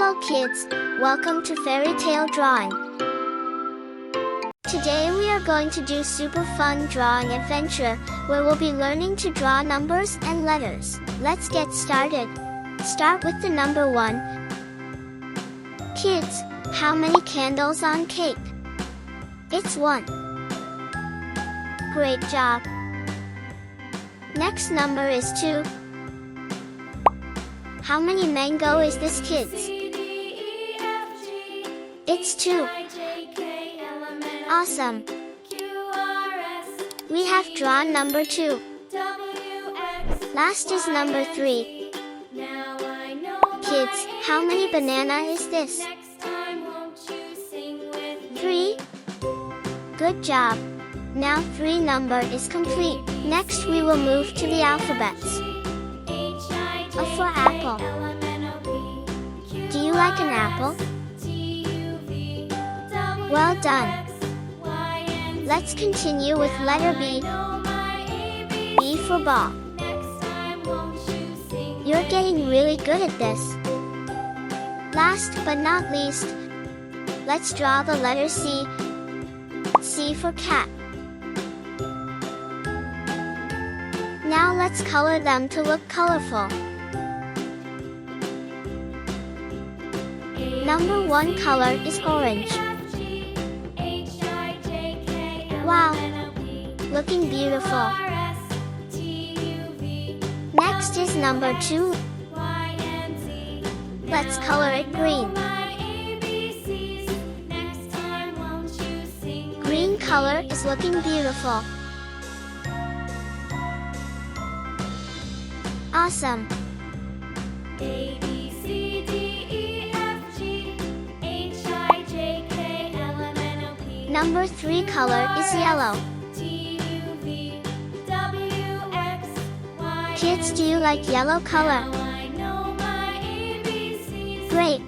Hello kids, welcome to Fairy Tale Drawing. Today we are going to do super fun drawing adventure, where we'll be learning to draw numbers and letters. Let's get started. Start with the number 1. Kids, how many candles on cake? It's 1. Great job. Next number is 2. How many mango is this, kids? It's 2. Awesome. We have drawn number 2. Last is number 3. Kids, how many banana is this? 3. Good job. Now 3 number is complete. Next we will move to the alphabets. A for apple. Do you like an apple? Well done. Let's continue with letter B. B for ball. You're getting really good at this. Last but not least, let's draw the letter C. C for cat. Now let's color them to look colorful. Number 1 color is orange. Wow! Looking beautiful. Next is number 2. Let's color it green. Green color is looking beautiful. Awesome! Number 3 color is yellow. Kids, do you like yellow color? Great!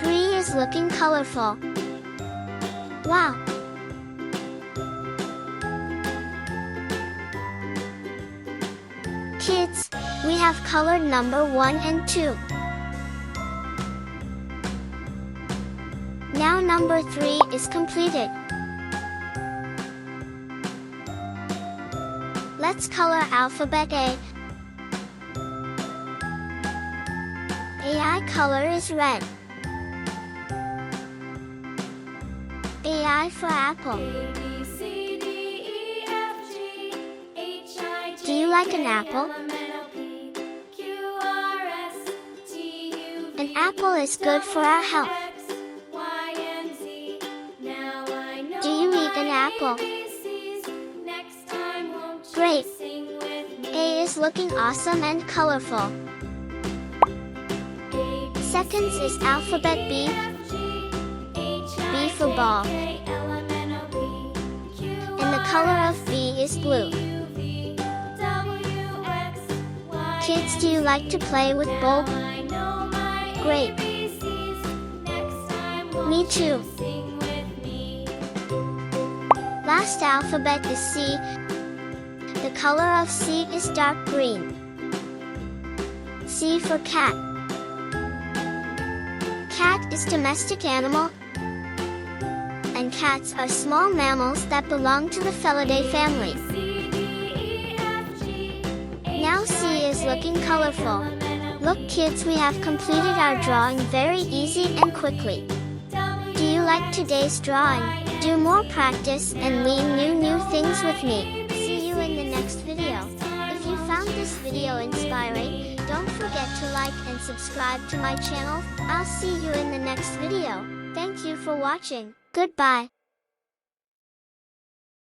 Three is looking colorful. Wow! Kids, we have colored number 1 and 2. Now number 3 is completed. Let's color alphabet A. AI color is red. AI for apple. Do you like an apple? An apple is good for our health. Do you eat an apple? Great! A is looking awesome and colorful. Seconds is alphabet B. B for ball. And the color of B is blue. Kids, do you like to play with bulb? Great! Me too. Last alphabet is C. The color of C is dark green. C for cat. Cat is domestic animal, and cats are small mammals that belong to the Felidae family. Now C is looking colorful. Look kids, we have completed our drawing very easy and quickly. Do you like today's drawing? Do more practice and learn new things with me. See you in the next video. If you found this video inspiring, don't forget to like and subscribe to my channel. I'll see you in the next video. Thank you for watching. Goodbye.